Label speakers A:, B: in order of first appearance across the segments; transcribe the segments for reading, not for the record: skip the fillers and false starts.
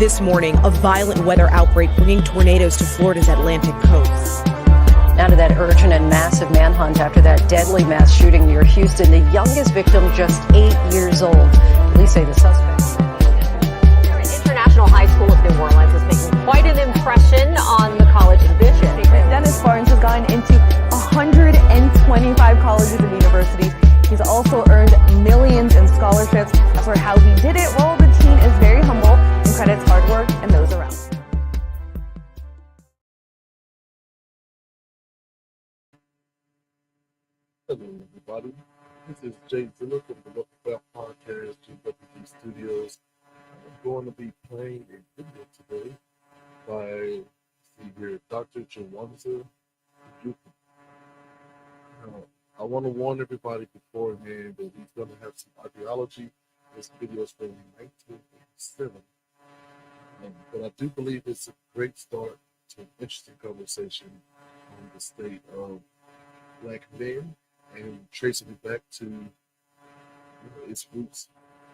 A: This morning, a violent weather outbreak bringing tornadoes to Florida's Atlantic coast.
B: Now to that urgent and massive manhunt after that deadly mass shooting near Houston. The youngest victim just 8 years old. Police say the suspect.
C: Here at International High School of New Orleans is making quite an impression on the college vision.
D: Dennis Barnes has gone into 125 colleges and universities. He's also earned millions in scholarships. As for how he did it, well, the teen is very humble and credits hard work and those around.
E: Hello, everybody. This is Jay Zilla from the Local Frap Podcast, GWG Studios. I'm going to be playing a video today by, Dr. Jawanza. I want to warn everybody beforehand that he's going to have some ideology. This video is from 1987. But I do believe it's a great start to an interesting conversation on the state of Black men and tracing it back to its roots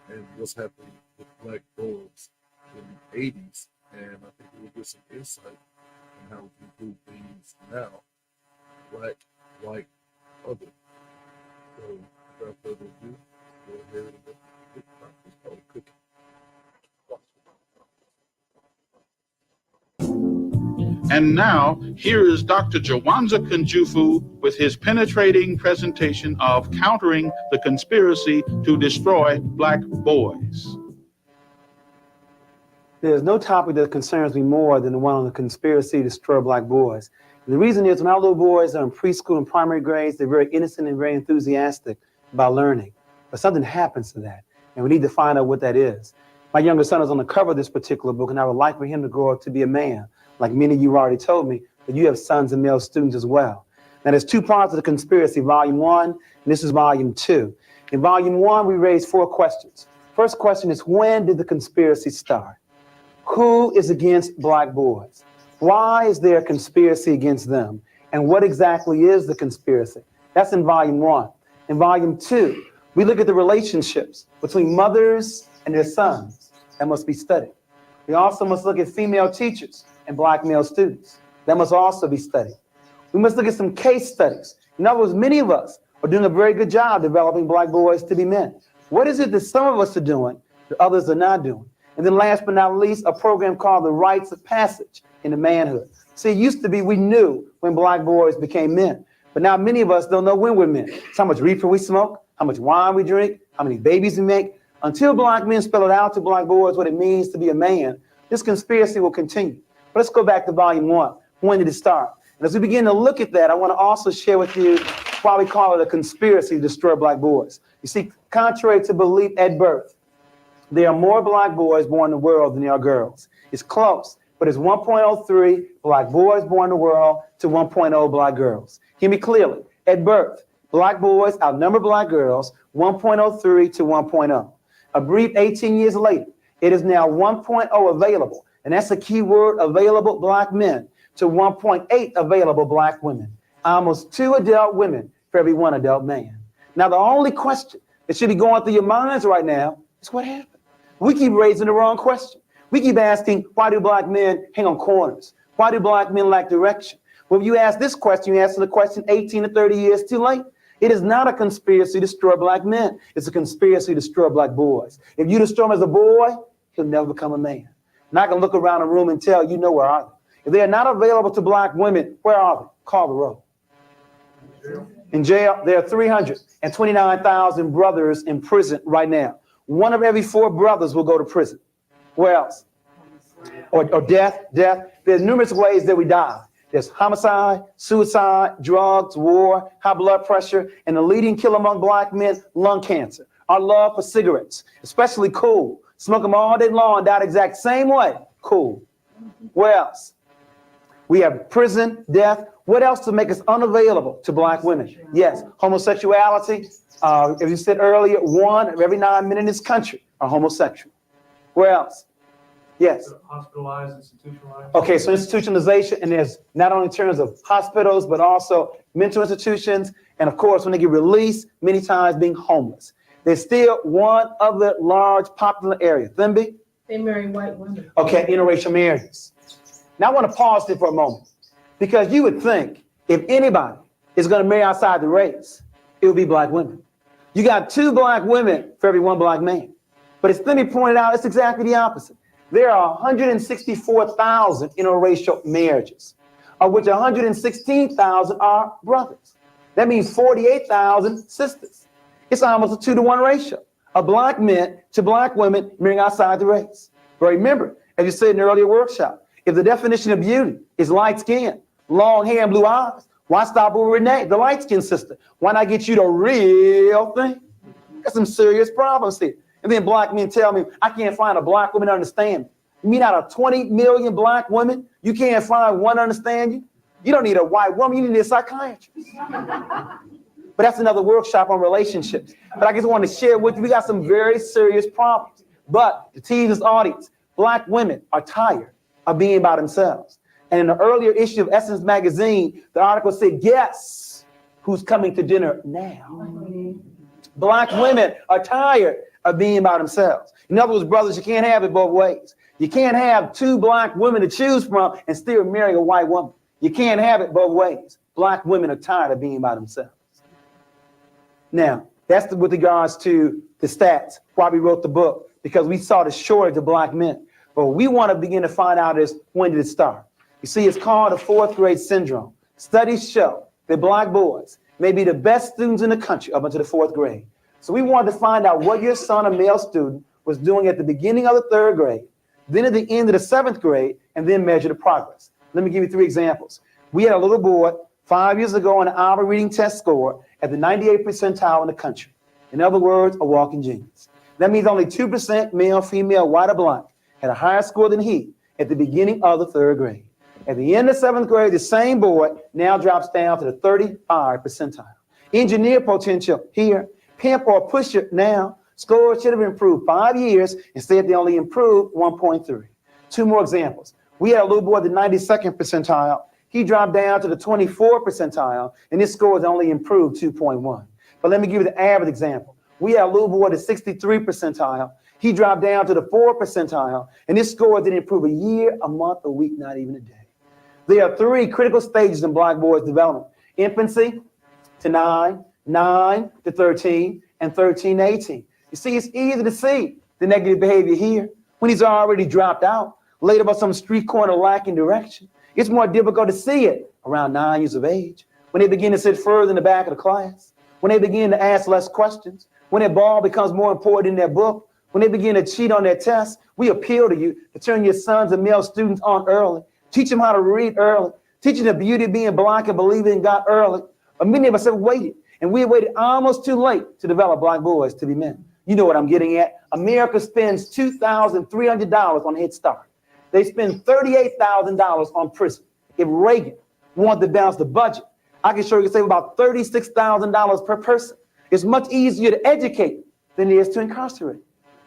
E: and what's happening with Black boys in the 80s. And I think we'll get some insight on how we can do things now, Black, white, other. So without further ado, go ahead and get started cooking.
F: And now, here is Dr. Jawanza Kunjufu with his penetrating presentation of countering the conspiracy to destroy Black boys.
G: There's no topic that concerns me more than the one on the conspiracy to destroy Black boys. And the reason is when our little boys are in preschool and primary grades, they're very innocent and very enthusiastic about learning. But something happens to that, and we need to find out what that is. My younger son is on the cover of this particular book, and I would like for him to grow up to be a man. Like many of you already told me, that you have sons and male students as well. Now, there's two parts of the conspiracy, volume 1, and this is volume 2. In volume 1, we raised 4 questions. First question is, when did the conspiracy start? Who is against Black boys? Why is there a conspiracy against them? And what exactly is the conspiracy? That's in volume 1. In volume 2, we look at the relationships between mothers and their sons. That must be studied. We also must look at female teachers and Black male students. That must also be studied. We must look at some case studies. In other words, many of us are doing a very good job developing Black boys to be men. What is it that some of us are doing that others are not doing? And then last but not least, a program called the Rites of Passage into Manhood. See, it used to be we knew when Black boys became men, but now many of us don't know when we're men. It's how much reefer we smoke, how much wine we drink, how many babies we make. Until Black men spell it out to Black boys what it means to be a man, this conspiracy will continue. But let's go back to volume 1. When did it start? And as we begin to look at that, I want to also share with you why we call it a conspiracy to destroy Black boys. You see, contrary to belief at birth, there are more Black boys born in the world than there are girls. It's close, but it's 1.03 Black boys born in the world to 1.0 Black girls. Hear me clearly. At birth, Black boys outnumber Black girls 1.03 to 1.0. A brief 18 years later, it is now 1.0 available. And that's a key word, available Black men to 1.8 available Black women. Almost 2 adult women for every 1 adult man. Now, the only question that should be going through your minds right now is what happened? We keep raising the wrong question. We keep asking, why do Black men hang on corners? Why do Black men lack direction? Well, if you ask this question, you answer the question 18 to 30 years too late. It is not a conspiracy to destroy Black men. It's a conspiracy to destroy Black boys. If you destroy him as a boy, he'll never become a man. And I can look around the room and tell you know where are they. If they are not available to Black women, where are they? Call the roll. In jail, there are 329,000 brothers in prison right now. 1 of every 4 brothers will go to prison. Where else? Or death. There's numerous ways that we die. There's homicide, suicide, drugs, war, high blood pressure, and the leading killer among Black men, lung cancer. Our love for cigarettes, especially cool. Smoke them all day long, die the exact same way. Cool. Where else? We have prison, death. What else to make us unavailable to Black women? Yes, homosexuality. As you said earlier, 1 of every 9 men in this country are homosexual. Where else? Yes.
H: Hospitalized, institutionalized.
G: Okay, so institutionalization, and there's not only in terms of hospitals, but also mental institutions, and of course, when they get released, many times being homeless. There's still one other large popular area, Thimby,
I: They marry white women.
G: Okay, interracial marriages. Now I want to pause there for a moment, because you would think if anybody is going to marry outside the race, it would be black women. You got 2 black women for every 1 black man. But as Finney pointed out, it's exactly the opposite. There are 164,000 interracial marriages, of which 116,000 are brothers. That means 48,000 sisters. It's almost a 2-to-1 ratio of black men to black women marrying outside the race. But remember, as you said in the earlier workshop, if the definition of beauty is light skin, long hair, and blue eyes, why stop with Renee, the light-skinned sister? Why not get you the real thing? Got some serious problems here. And then black men tell me, I can't find a black woman to understand me. You mean out of 20 million black women, you can't find one to understand you? You don't need a white woman, you need a psychiatrist. But that's another workshop on relationships. But I just want to share with you, we got some very serious problems. But to tease this audience, black women are tired of being by themselves. And in the earlier issue of Essence magazine, the article said, guess who's coming to dinner now? Black women are tired of being by themselves. In other words, brothers, you can't have it both ways. You can't have 2 black women to choose from and still marry a white woman. You can't have it both ways. Black women are tired of being by themselves. Now, that's with regards to the stats, why we wrote the book, because we saw the shortage of black men. But what we want to begin to find out is, when did it start? You see, it's called the 4th grade syndrome. Studies show that black boys may be the best students in the country up until the 4th grade. So we wanted to find out what your son, a male student, was doing at the beginning of the 3rd grade, then at the end of the 7th grade, and then measure the progress. Let me give you 3 examples. We had a little boy 5 years ago on an Alba reading test score at the 98th percentile in the country. In other words, a walking genius. That means only 2% male, female, white, or black had a higher score than he at the beginning of the 3rd grade. At the end of 7th grade, the same boy now drops down to the 35th percentile. Engineer potential here, pimp or pusher now, scores should have improved 5 years, instead they only improved 1.3. 2 more examples. We had a little boy at the 92nd percentile. He dropped down to the 24th percentile, and his scores only improved 2.1. But let me give you the average example. We had a little boy at the 63rd percentile. He dropped down to the 4th percentile, and his score didn't improve a year, a month, a week, not even a day. There are 3 critical stages in black boys' development: infancy to 9, 9 to 13, and 13 to 18. You see, it's easy to see the negative behavior here when he's already dropped out, laid up on some street corner lacking direction. It's more difficult to see it around 9 years of age, when they begin to sit further in the back of the class, when they begin to ask less questions, when their ball becomes more important than their book, when they begin to cheat on their tests. We appeal to you to turn your sons and male students on early. Teach them how to read early. Teach them the beauty of being black and believing in God early. But many of us have waited, and we waited almost too late to develop black boys to be men. You know what I'm getting at. America spends $2,300 on Head Start. They spend $38,000 on prison. If Reagan wanted to balance the budget, I can show you save about $36,000 per person. It's much easier to educate than it is to incarcerate.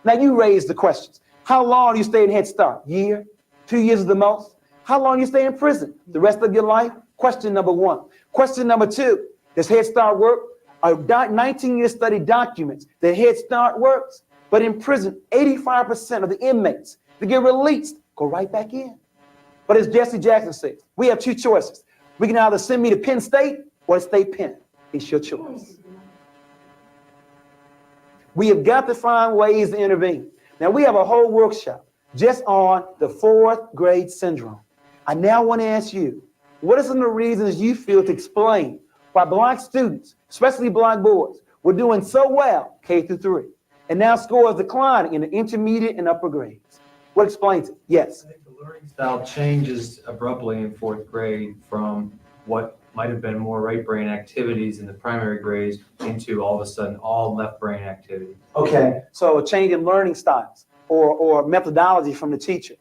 G: Now you raise the questions. How long do you stay in Head Start? Year? 2 years is the most? How long do you stay in prison? The rest of your life? Question number 1. Question number 2, does Head Start work? A 19-year study documents that Head Start works, but in prison, 85% of the inmates that get released go right back in. But as Jesse Jackson says, we have 2 choices. We can either send me to Penn State or to State Penn. It's your choice. We have got to find ways to intervene. Now, we have a whole workshop just on the 4th grade syndrome. I now want to ask you, what are some of the reasons you feel to explain why black students, especially black boys, were doing so well K through 3, and now scores declining in the intermediate and upper grades? What explains it? Yes.
H: I think the learning style changes abruptly in 4th grade from what might have been more right brain activities in the primary grades into all of a sudden all left brain activities.
G: Okay, so a change in learning styles or methodology from the teacher,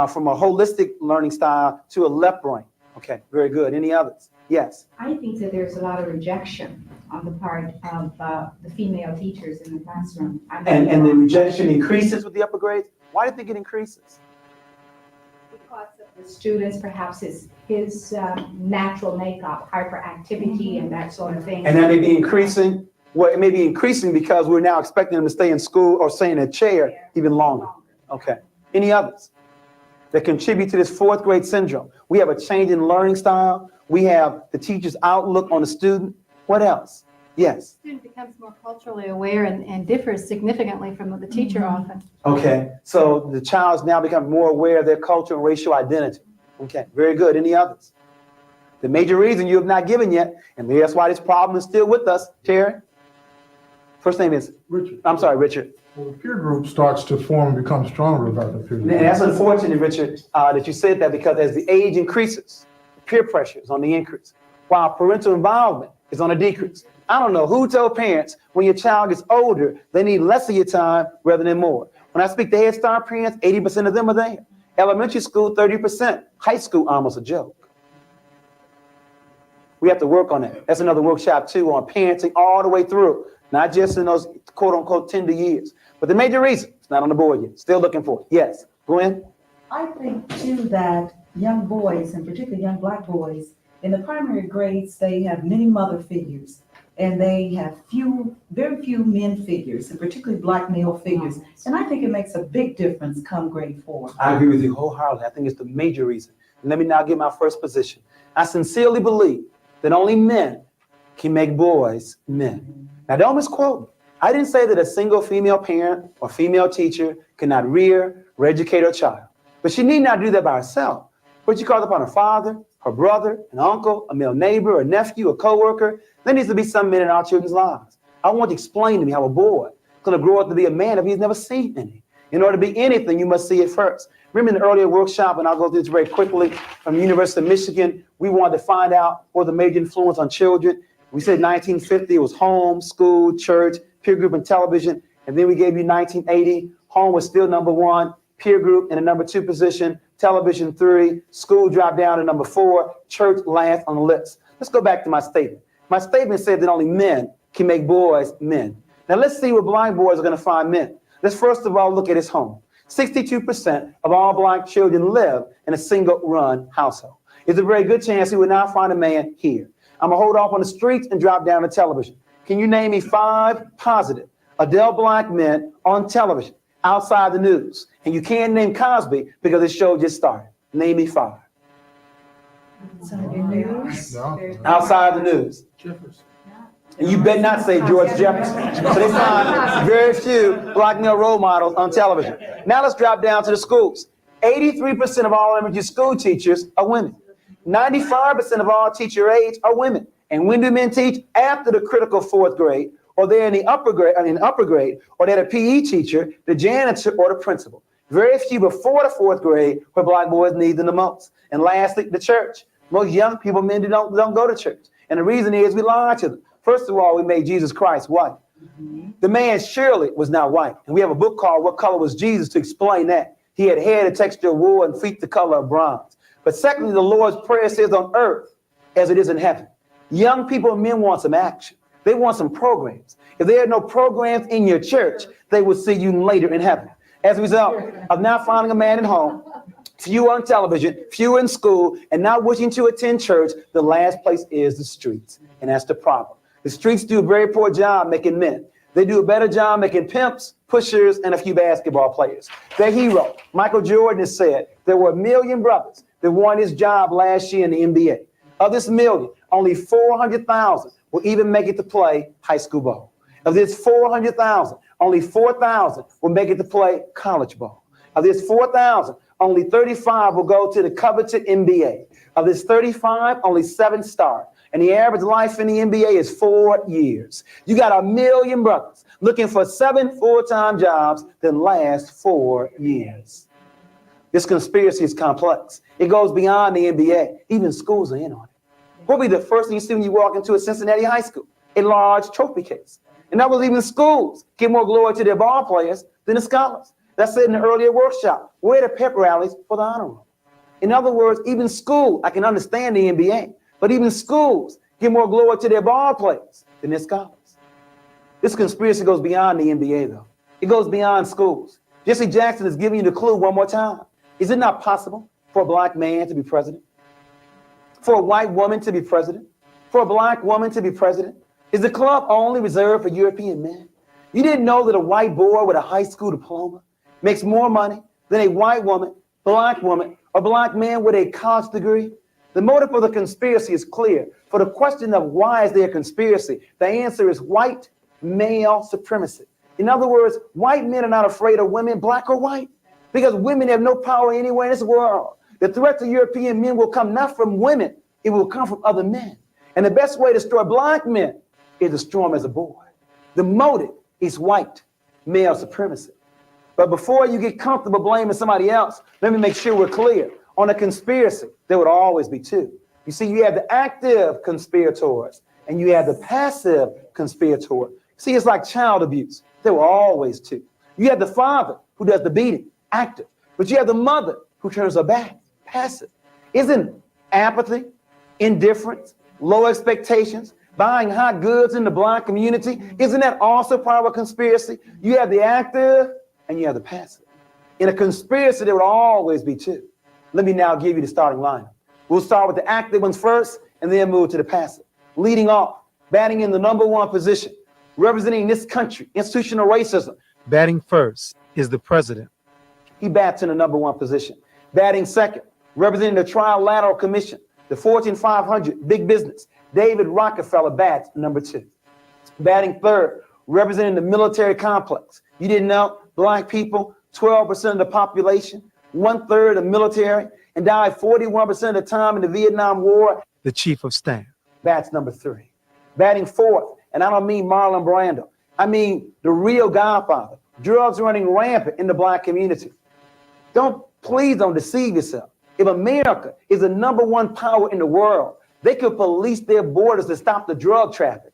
G: from a holistic learning style to a left brain. Okay, very good. Any others? Yes.
J: I think that there's a lot of rejection on the part of the female teachers in the classroom.
G: And the rejection increases with the upper grades? Why do you think it increases?
J: Because of the students, perhaps his natural makeup, hyperactivity, and that sort of thing.
G: And that may be increasing. Well, it may be increasing because we're now expecting them to stay in school or stay in a chair even longer. Okay. Any others that contribute to this fourth grade syndrome? We have a change in learning style. We have the teacher's outlook on the student. What else? Yes.
I: The student becomes more culturally aware and differs significantly from the teacher often.
G: Okay, so the child's now become more aware of their cultural and racial identity. Okay, very good. Any others? The major reason you have not given yet, and that's why this problem is still with us, Terry. First name is
K: Richard.
G: I'm sorry, Richard.
K: Well, the peer group starts to form and become stronger about the peer
G: And
K: group.
G: that's unfortunate, Richard, that you said that, because as the age increases, peer pressure is on the increase, while parental involvement is on a decrease. I don't know who told parents when your child gets older, they need less of your time rather than more. When I speak to Head Start parents, 80% of them are there. Elementary school, 30%. High school, almost a joke. We have to work on that. That's another workshop too, on parenting all the way through, not just in those quote unquote tender years. But the major reason, it's not on the board yet. Still looking for it. Yes, Gwen?
L: I think too that young boys, and particularly young black boys, in the primary grades, they have many mother figures, and they have very few men figures, and particularly black male figures. And I think it makes a big difference come grade 4.
G: I agree with you wholeheartedly. I think it's the major reason. And let me now give my first position. I sincerely believe that only men can make boys men. Now don't misquote me. I didn't say that a single female parent or female teacher cannot rear or educate her child, but she need not do that by herself. But she calls upon her father, her brother, an uncle, a male neighbor, a nephew, a coworker. There needs to be some men in our children's lives. I want you to explain to me how a boy is going to grow up to be a man if he's never seen any. In order to be anything, you must see it first. Remember in the earlier workshop, and I'll go through this very quickly, from the University of Michigan, we wanted to find out what the major influence on children. We said 1950, it was home, school, church, peer group, and television. And then we gave you 1980. Home was still number 1, peer group in the number 2 position, television 3, school dropped down to number 4, church last on the list. Let's go back to my statement. My statement said that only men can make boys men. Now let's see where black boys are going to find men. Let's first of all look at his home. 62% of all black children live in a single-run household. It's a very good chance he would not find a man here. I'm going to hold off on the streets and drop down to television. Can you name me 5 positive adult black men on television outside the news? And you can't name Cosby because the show just started. Name me 5. Outside the news.
K: Jefferson.
G: And you better not say George Jefferson. So they find very few black male role models on television. Now let's drop down to the schools. 83% of all elementary school teachers are women. 95% of all teacher aides are women. And when do men teach? After the critical 4th grade, or they're in the upper grade, or they're a PE teacher, the janitor, or the principal. Very few before the 4th grade where black boys need them the most. And lastly, the church. Most young people, men don't go to church. And the reason is we lie to them. First of all, we made Jesus Christ white. The man surely was not white. And we have a book called What Color Was Jesus to explain that. He had hair the texture of wool and feet the color of bronze. But secondly, the Lord's Prayer says on earth as it is in heaven. Young people and men want some action. They want some programs. If there are no programs in your church, they will see you later in heaven. As a result of not finding a man at home, few on television, few in school, and not wishing to attend church, the last place is the streets. And that's the problem. The streets do a very poor job making men. They do a better job making pimps, pushers, and a few basketball players. Their hero, Michael Jordan, has said there were 1 million brothers that won his job last year in the NBA. Of this million, only 400,000 will even make it to play high school ball. Of this 400,000, only 4,000 will make it to play college ball. Of this 4,000, only 35 will go to the coveted NBA. Of this 35, only 7 start. And the average life in the NBA is 4 years. You got 1 million brothers looking for 7 full-time jobs that last 4 years. This conspiracy is complex. It goes beyond the NBA. Even schools are in on it. What will be the first thing you see when you walk into a Cincinnati high school? A large trophy case. And that was even schools give more glory to their ball players than the scholars. That's said in the earlier workshop. Where are the pep rallies for the honor roll? In other words, even school, I can understand the NBA, but even schools give more glory to their ball players than their scholars. This conspiracy goes beyond the NBA, though. It goes beyond schools. Jesse Jackson is giving you the clue one more time. Is it not possible for a black man to be president? For a white woman to be president? For a black woman to be president? Is the club only reserved for European men? You didn't know that a white boy with a high school diploma makes more money than a white woman, or black man with a college degree? The motive for the conspiracy is clear. For the question of why is there a conspiracy, the answer is white male supremacy. In other words, white men are not afraid of women, black or white, because women have no power anywhere in this world. The threat to European men will come not from women, it will come from other men. And the best way to destroy black men is to destroy them as a boy. The motive is white male supremacy. But before you get comfortable blaming somebody else, let me make sure we're clear. On a conspiracy, there would always be two. You see, you have the active conspirators and you have the passive conspirator. See, it's like child abuse. There were always two. You have the father who does the beating, active, but you have the mother who turns her back, passive. Isn't apathy, indifference, low expectations, buying hot goods in the black community, isn't that also part of a conspiracy? You have the active and you have the passive. In a conspiracy, there would always be two. Let me now give you the starting lineup. We'll start with the active ones first and then move to the passive. Leading off, batting in the #1 position, representing this country, institutional racism. Batting first is the president. He bats in the #1 position. Batting second, representing the Trilateral Commission, the Fortune 500, big business. David Rockefeller bats #2. Batting third, representing the military complex. You didn't know, black people, 12% of the population, 1/3 of military, and died 41% of the time in the Vietnam War. The chief of staff. Bats #3. Batting fourth, and I don't mean Marlon Brando. I mean the real Godfather. Drugs running rampant in the black community. Please don't deceive yourself. If America is the #1 power in the world, they could police their borders to stop the drug traffic.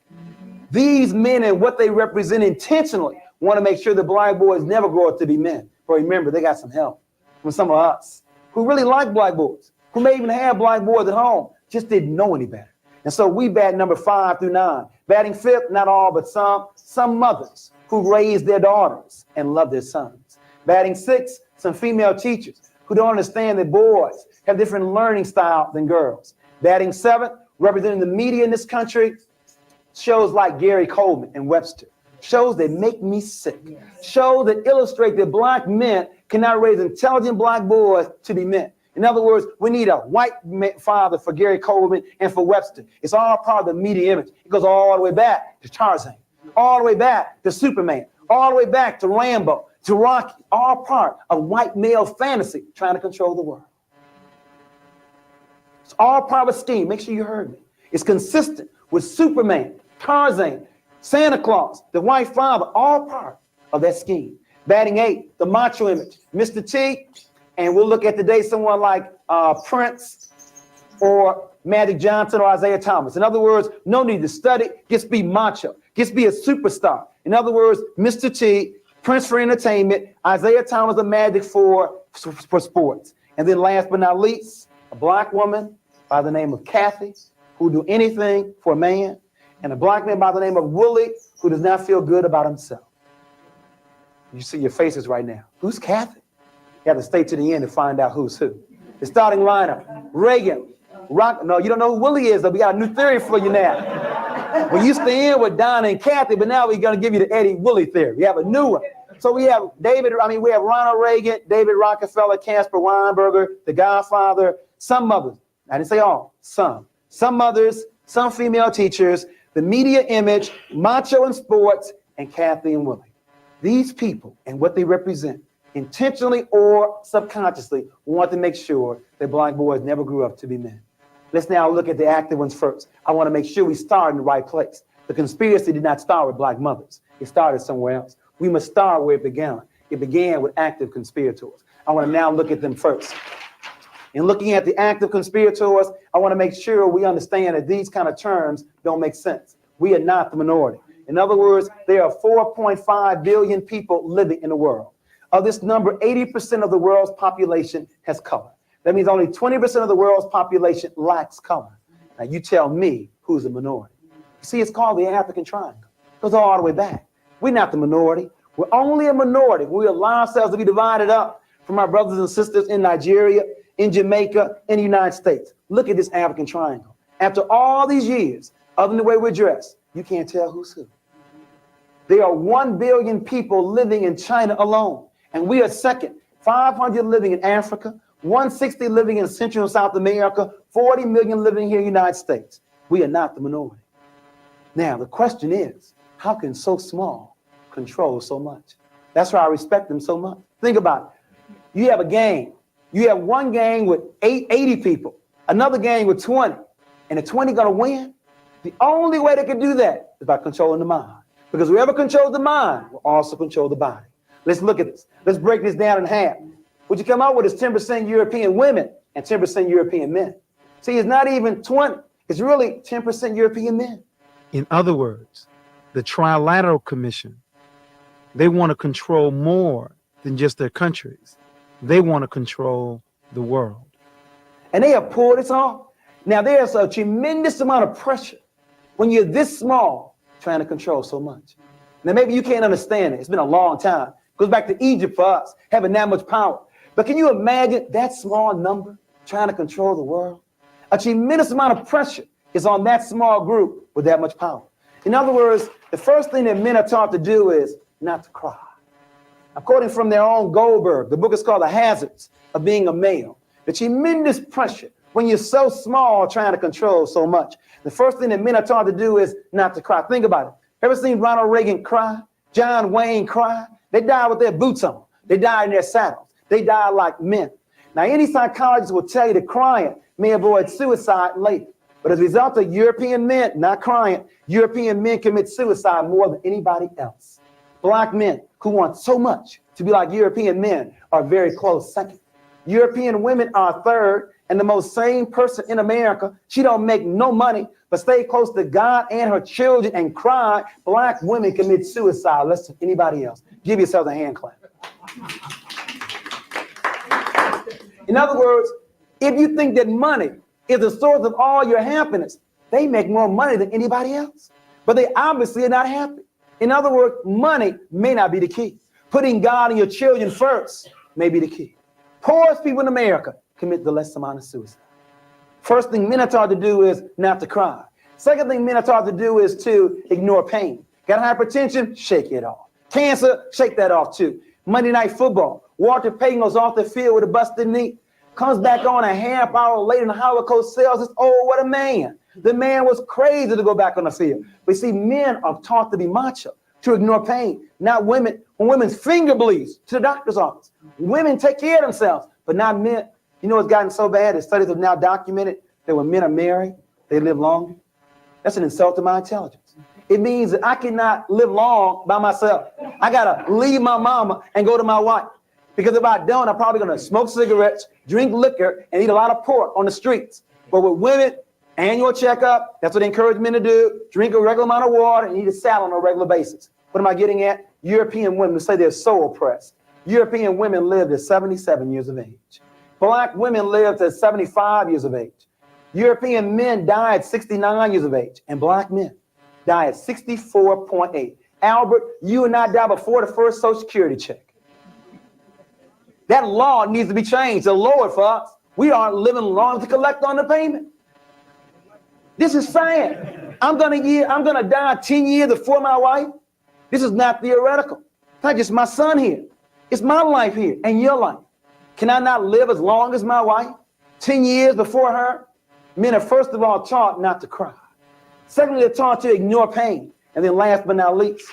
G: These men and what they represent intentionally want to make sure the black boys never grow up to be men. But remember, they got some help from some of us who really like black boys, who may even have black boys at home, just didn't know any better. And so we bat number 5 through 9. Batting fifth, not all, but some mothers who raise their daughters and love their sons. Batting sixth, some female teachers who don't understand that boys have different learning style than girls. Batting seventh, representing the media in this country, shows like Gary Coleman and Webster. Shows that make me sick. Shows that illustrate that black men cannot raise intelligent black boys to be men. In other words, we need a white father for Gary Coleman and for Webster. It's all part of the media image. It goes all the way back to Tarzan, all the way back to Superman, all the way back to Rambo, to Rocky, all part of white male fantasy trying to control the world. It's all part of a scheme. Make sure you heard me. It's consistent with Superman, Tarzan, Santa Claus, the white father, all part of that scheme. Batting 8, the macho image, Mr. T, and we'll look at today someone like Prince or Magic Johnson or Isaiah Thomas. In other words, no need to study, just be macho, just be a superstar. In other words, Mr. T, Prince for entertainment, Isaiah Thomas, the Magic for sports. And then last but not least, a black woman by the name of Kathy, who will do anything for a man, and a black man by the name of Willie, who does not feel good about himself. You see your faces right now. Who's Kathy? You have to stay to the end to find out who's who. The starting lineup, Reagan, no, you don't know who Willie is, though. We got a new theory for you now. We used to end with Donna and Kathy, but now we're going to give you the Eddie Willie theory. We have a new one. So we have we have Ronald Reagan, David Rockefeller, Caspar Weinberger, the Godfather, some others. I didn't say all, some mothers, some female teachers, the media image, macho in sports, and Kathy and Willie. These people and what they represent, intentionally or subconsciously, want to make sure that black boys never grew up to be men. Let's now look at the active ones first. I want to make sure we start in the right place. The conspiracy did not start with black mothers. It started somewhere else. We must start where it began. It began with active conspirators. I want to now look at them first. In looking at the active conspirators, I want to make sure we understand that these kind of terms don't make sense. We are not the minority. In other words, there are 4.5 billion people living in the world. Of this number, 80% of the world's population has color. That means only 20% of the world's population lacks color. Now you tell me who's a minority. See, it's called the African Triangle. It goes all the way back. We're not the minority. We're only a minority. We allow ourselves to be divided up from our brothers and sisters in Nigeria, in Jamaica, in the United States. Look at this African Triangle. After all these years, other than the way we're dressed, you can't tell who's who. There are 1 billion people living in China alone, and we are second, 500 living in Africa, 160 living in Central and South America, 40 million living here in the United States. We are not the minority. Now, the question is, how can so small control so much? That's why I respect them so much. Think about it. You have a gang. You have one gang with 80 people, another gang with 20, and the 20 gonna win? The only way they can do that is by controlling the mind. Because whoever controls the mind will also control the body. Let's look at this. Let's break this down in half. What you come out with is 10% European women and 10% European men. See, it's not even 20. It's really 10% European men.
M: In other words, the Trilateral Commission, they want to control more than just their countries. They want to control the world.
G: And they have pulled this off. Now, there's a tremendous amount of pressure when you're this small trying to control so much. Now, maybe you can't understand it. It's been a long time. It goes back to Egypt for us, having that much power. But can you imagine that small number trying to control the world? A tremendous amount of pressure is on that small group with that much power. In other words, the first thing that men are taught to do is not to cry. I'm quoting from their own Goldberg. The book is called The Hazards of Being a Male. The tremendous pressure when you're so small trying to control so much. The first thing that men are taught to do is not to cry. Think about it. Ever seen Ronald Reagan cry? John Wayne cry? They died with their boots on. They died in their saddles. They died like men. Now, any psychologist will tell you that crying may avoid suicide later. But as a result of European men not crying, European men commit suicide more than anybody else. Black men who want so much to be like European men are very close second. European women are third, and the most sane person in America, she don't make no money, but stay close to God and her children and cry. Black women commit suicide less than anybody else. Give yourselves a hand clap. In other words, if you think that money is the source of all your happiness, they make more money than anybody else. But they obviously are not happy. In other words, money may not be the key. Putting God and your children first may be the key. Poorest people in America commit the less amount of suicide. First thing men are taught to do is not to cry. Second thing men are taught to do is to ignore pain. Got hypertension? Shake it off. Cancer? Shake that off too. Monday Night Football. Walter Payton goes off the field with a busted knee. Comes back on a half hour later and Howard Coach sells us. Oh, what a man. The man was crazy to go back on the field. But see, men are taught to be macho, to ignore pain. Not women. When women's finger bleeds, to the doctor's office. Women take care of themselves, but not men. You know, it's gotten so bad that studies have now documented that when men are married, they live longer. That's an insult to my intelligence. It means that I cannot live long by myself. I gotta leave my mama and go to my wife. Because if I don't, I'm probably gonna smoke cigarettes, drink liquor, and eat a lot of pork on the streets. But with women, annual checkup, that's what they encourage men to do. Drink a regular amount of water and eat a salad on a regular basis. What am I getting at? European women say they're so oppressed. European women lived at 77 years of age. Black women lived at 75 years of age. European men died at 69 years of age, and black men die at 64.8. Albert, you and I die before the first Social Security check. That law needs to be changed to lower it for us. We aren't living long to collect on the payment. This is sad. I'm gonna die 10 years before my wife. This is not theoretical. It's not just my son here. It's my life here and your life. Can I not live as long as my wife? 10 years before her? Men are first of all taught not to cry. Secondly, they're taught to ignore pain. And then last but not least,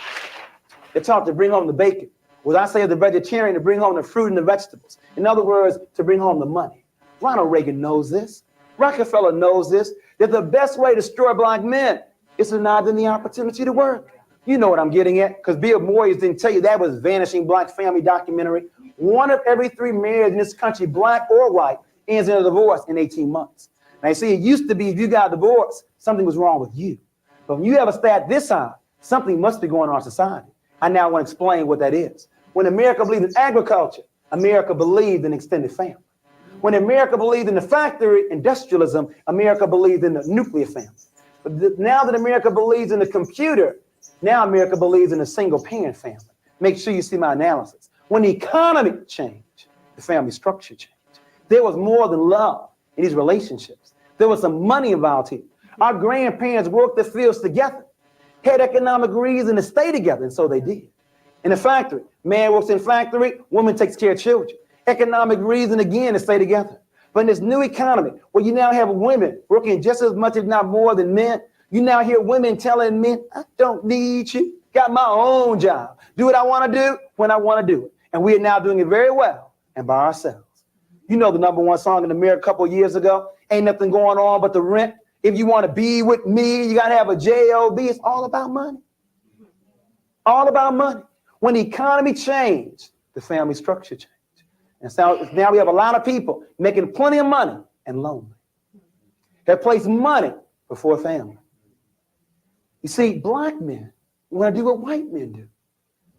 G: they're taught to bring home the bacon. What I say as a vegetarian, to bring home the fruit and the vegetables. In other words, to bring home the money. Ronald Reagan knows this. Rockefeller knows this. That the best way to destroy black men is to deny them the opportunity to work. You know what I'm getting at, because Bill Moyers didn't tell you that was Vanishing Black Family documentary. 1 of every 3 marriages in this country, black or white, ends in a divorce in 18 months. Now, you see, it used to be if you got divorced, something was wrong with you. But when you have a stat this high, something must be going on in society. I now want to explain what that is. When America believed in agriculture, America believed in extended family. When America believed in the factory, industrialism, America believed in the nuclear family. But now that America believes in the computer, now America believes in a single parent family. Make sure you see my analysis. When the economy changed, the family structure changed. There was more than love in these relationships. There was some money involved here. Our grandparents worked the fields together, had economic reason to stay together, and so they did. In the factory, man works in factory, woman takes care of children. economic reason again to stay together. But in this new economy, where you now have women working just as much, if not more, than men, you now hear women telling men, I don't need you. Got my own job. Do what I want to do when I want to do it. And we are now doing it very well and by ourselves. You know the #1 song in America a couple of years ago, Ain't Nothing Going On But the Rent. If you want to be with me, you got to have a job. It's all about money. All about money. When the economy changed, the family structure changed. And so now we have a lot of people making plenty of money and lonely. They place money before family. You see, black men want to do what white men do.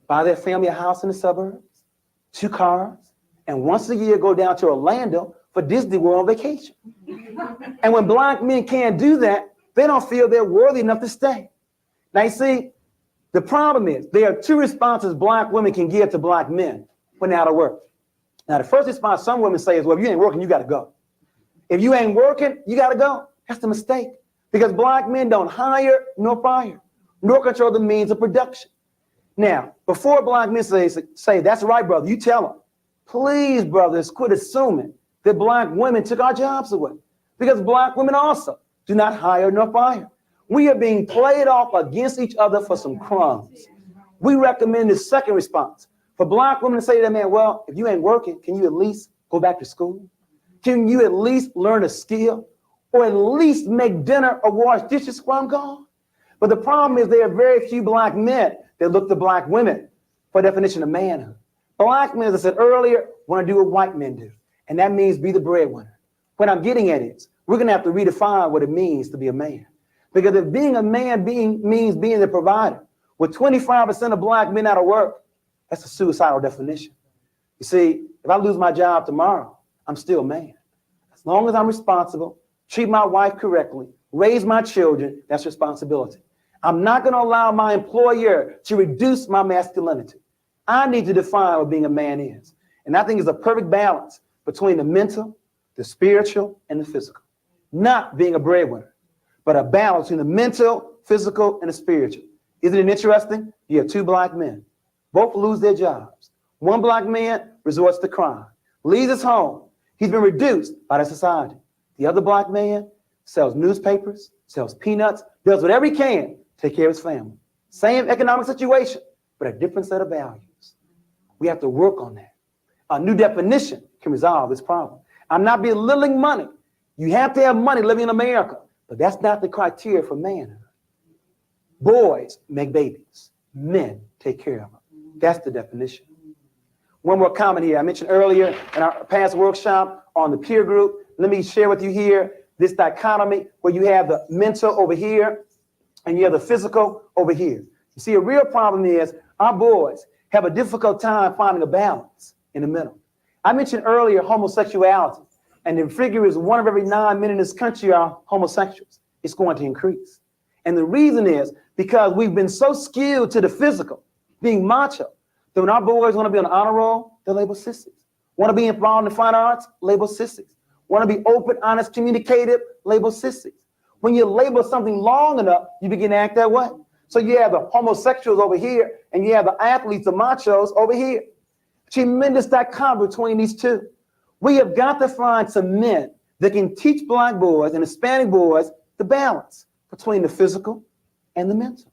G: Buy their family a house in the suburbs, 2 cars, and once a year go down to Orlando for Disney World vacation. And when black men can't do that, they don't feel they're worthy enough to stay. Now you see, the problem is there are 2 responses black women can give to black men when they're out of work. Now the first response some women say is, well, if you ain't working, you got to go. If you ain't working, you got to go. That's the mistake. Because black men don't hire nor fire, nor control the means of production. Now, before black men say that's right, brother, you tell them, please, brothers, quit assuming that black women took our jobs away. Because black women also do not hire nor fire. We are being played off against each other for some crumbs. We recommend the second response. For black women to say to that man, well, if you ain't working, can you at least go back to school? Can you at least learn a skill? Or at least make dinner or wash dishes while I'm gone? But the problem is there are very few black men that look to black women for a definition of manhood. Black men, as I said earlier, want to do what white men do. And that means be the breadwinner. What I'm getting at is we're going to have to redefine what it means to be a man. Because if being a man means being the provider, with 25% of black men out of work, that's a suicidal definition. You see, if I lose my job tomorrow, I'm still a man. As long as I'm responsible, treat my wife correctly, raise my children, that's responsibility. I'm not going to allow my employer to reduce my masculinity. I need to define what being a man is. And I think it's a perfect balance between the mental, the spiritual, and the physical. Not being a breadwinner, but a balance between the mental, physical, and the spiritual. Isn't it interesting? You have 2 black men. Both lose their jobs. One black man resorts to crime, leaves his home. He's been reduced by the society. The other black man sells newspapers, sells peanuts, does whatever he can to take care of his family. Same economic situation, but a different set of values. We have to work on that. A new definition can resolve this problem. I'm not belittling money. You have to have money living in America, but that's not the criteria for manhood. Boys make babies. Men take care of them. That's the definition. One more comment here. I mentioned earlier in our past workshop on the peer group. Let me share with you here this dichotomy where you have the mental over here and you have the physical over here. You see, a real problem is our boys have a difficult time finding a balance in the middle. I mentioned earlier homosexuality, and the figure is 1 of every 9 men in this country are homosexuals. It's going to increase. And the reason is because we've been so skewed to the physical, being macho, that when our boys want to be on the honor roll, they're labeled sissies. Want to be involved in the fine arts, labeled sissies. Want to be open, honest, communicative, labeled sissies. When you label something long enough, you begin to act that way. So you have the homosexuals over here, and you have the athletes, the machos over here. Tremendous dichotomy between these 2. We have got to find some men that can teach black boys and Hispanic boys the balance between the physical and the mental.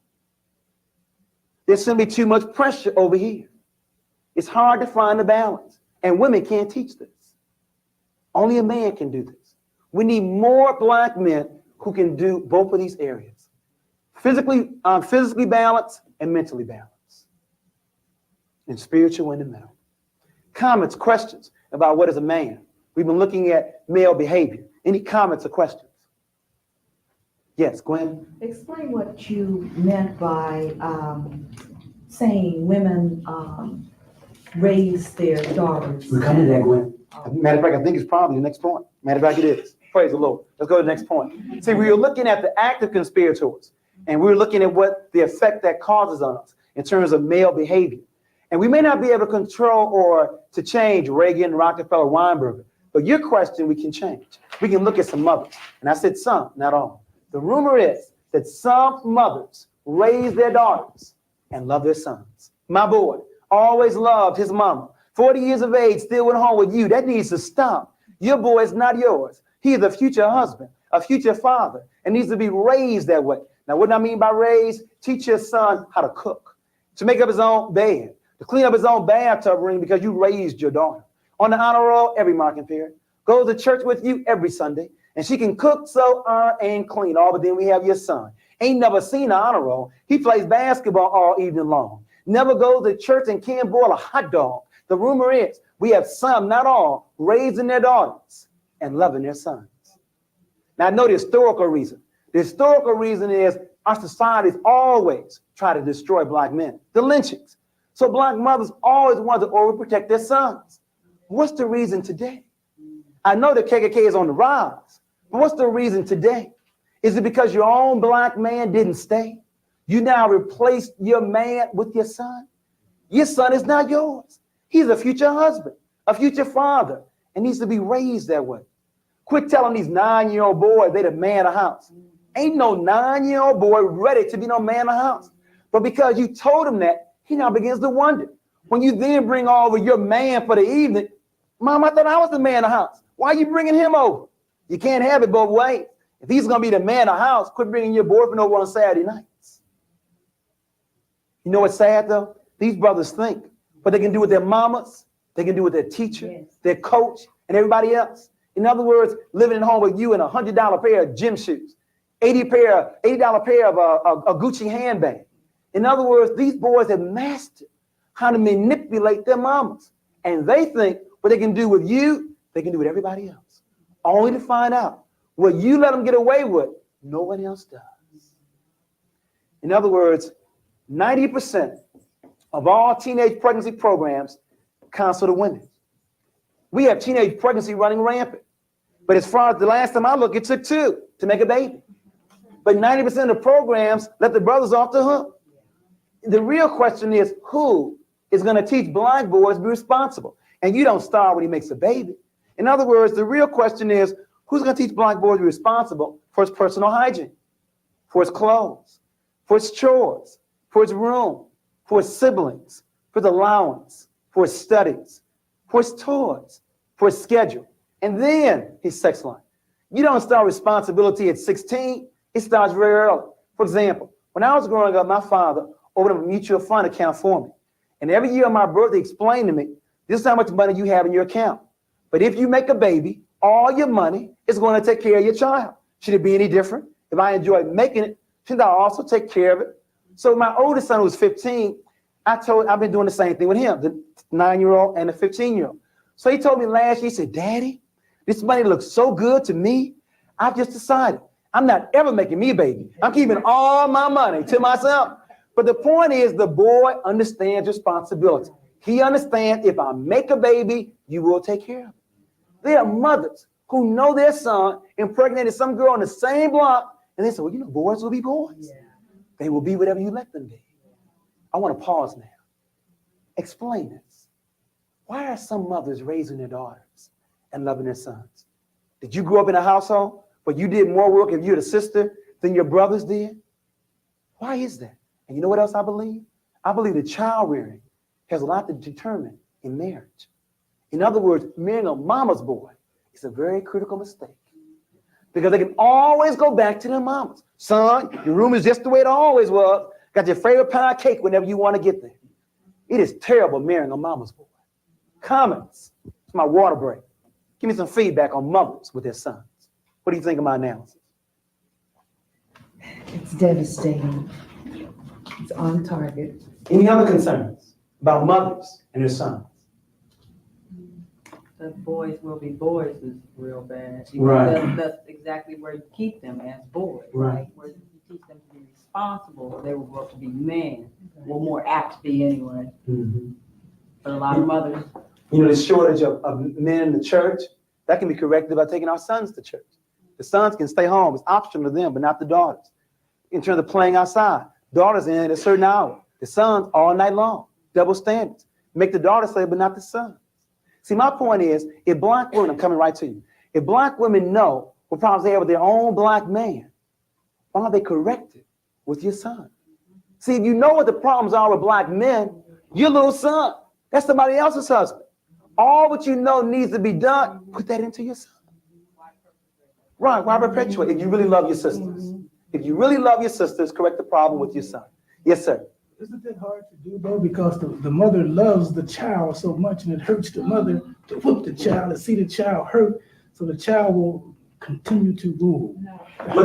G: There's simply too much pressure over here. It's hard to find the balance, and women can't teach this. Only a man can do this. We need more black men who can do both of these areas. Physically balanced and mentally balanced. And spiritual in the middle. Comments, questions about what is a man? We've been looking at male behavior. Any comments or questions? Yes, Gwen.
L: Explain what you meant by saying women raise their daughters.
G: We're coming to that, Gwen. Matter of fact, I think it's probably the next point. Matter of fact, it is. Praise the Lord. Let's go to the next point. See, we were looking at the active conspirators, and we were looking at what the effect that causes on us in terms of male behavior. And we may not be able to control or to change Reagan, Rockefeller, Weinberger, but your question we can change. We can look at some mothers. And I said some, not all. The rumor is that some mothers raise their daughters and love their sons. My boy always loved his mama, 40 years of age, still at home with you. That needs to stop. Your boy is not yours. He is a future husband, a future father, and needs to be raised that way. Now, what do I mean by raised? Teach your son how to cook, to make up his own bed, to clean up his own bathtub ring because you raised your daughter. On the honor roll every marking period. Go to church with you every Sunday, and she can cook, sew, iron, and clean. All but then we have your son. Ain't never seen an honor roll. He plays basketball all evening long. Never goes to church and can't boil a hot dog. The rumor is we have some, not all, raising their daughters and loving their sons. Now, I know the historical reason. The historical reason is our societies always try to destroy black men, the lynchings. So black mothers always want to overprotect their sons. What's the reason today? I know the KKK is on the rise, but what's the reason today? Is it because your own black man didn't stay? You now replaced your man with your son? Your son is not yours. He's a future husband, a future father, and needs to be raised that way. Quit telling these 9-year-old boys they the man of the house. Ain't no 9-year-old boy ready to be no man of the house. But because you told him that, he now begins to wonder. When you then bring over your man for the evening, Mom, I thought I was the man of the house. Why are you bringing him over? You can't have it both ways. If he's going to be the man of the house, quit bringing your boyfriend over on Saturday nights. You know what's sad, though? These brothers think what they can do with their mamas, they can do with their teacher, their coach, and everybody else. In other words, living at home with you in a $100 pair of gym shoes, $80 pair of a Gucci handbag. In other words, these boys have mastered how to manipulate their mamas. And they think what they can do with you, they can do with everybody else. Only to find out what you let them get away with, no one else does. In other words, 90% of all teenage pregnancy programs counsel the women. We have teenage pregnancy running rampant. But as far as the last time I looked, it took 2 to make a baby. But 90% of the programs let the brothers off the hook. The real question is, who is going to teach black boys to be responsible? And you don't start when he makes a baby. In other words, the real question is, who's going to teach black boys to be responsible for his personal hygiene, for his clothes, for his chores, for his room, for his siblings, for his allowance, for his studies, for his toys, for his schedule, and then his sex life. You don't start responsibility at 16. It starts very early. For example, when I was growing up, my father opened up a mutual fund account for me. And every year on my birthday, explained to me, this is how much money you have in your account. But if you make a baby, all your money is going to take care of your child. Should it be any different? If I enjoy making it, shouldn't I also take care of it? So my oldest son, who was 15, I've been doing the same thing with him, the 9-year-old and the 15-year-old. So he told me last year, he said, Daddy, this money looks so good to me. I've just decided I'm not ever making me a baby. I'm keeping all my money to myself. But the point is, the boy understands responsibility. He understands if I make a baby, you will take care of it. There are mothers who know their son impregnated some girl on the same block, and they say, well, you know, boys will be boys. Yeah. They will be whatever you let them be. I want to pause now. Explain this. Why are some mothers raising their daughters and loving their sons? Did you grow up in a household where you did more work if you're the sister than your brothers did? Why is that? And you know what else I believe? I believe that child rearing has a lot to determine in marriage. In other words, marrying a mama's boy is a very critical mistake because they can always go back to their mamas. Son, your room is just the way it always was. Got your favorite pound of cake whenever you want to get there. It is terrible marrying a mama's boy. Comments. It's my water break. Give me some feedback on mothers with their sons. What do you think of my analysis?
L: It's devastating. It's on target.
G: Any other concerns about mothers and their sons?
N: The boys will be boys is real bad.
G: Right.
N: That's exactly where you keep them as boys.
G: Right.
N: Where you teach them to be responsible, they will grow up to be men. Well, more apt to be anyway.
G: Mm-hmm.
N: But a lot of mothers.
G: You know, the shortage of men in the church, that can be corrected by taking our sons to church. The sons can stay home. It's optional to them, but not the daughters. In terms of playing outside, daughters in at a certain hour. The sons all night long. Double standards. Make the daughters play, but not the sons. See, my point is, if black women, I'm coming right to you. If black women know what problems they have with their own black man, why don't they correct it with your son? See, if you know what the problems are with black men, your little son That's somebody else's husband. All what you know needs to be done, put that into your son. Right, why perpetuate? If you really love your sisters. If you really love your sisters, correct the problem with your son. Yes, sir.
O: Isn't that hard to do though? Because the mother loves the child so much, and it hurts the mother to whoop the child and see the child hurt, so the child will continue to rule.
G: But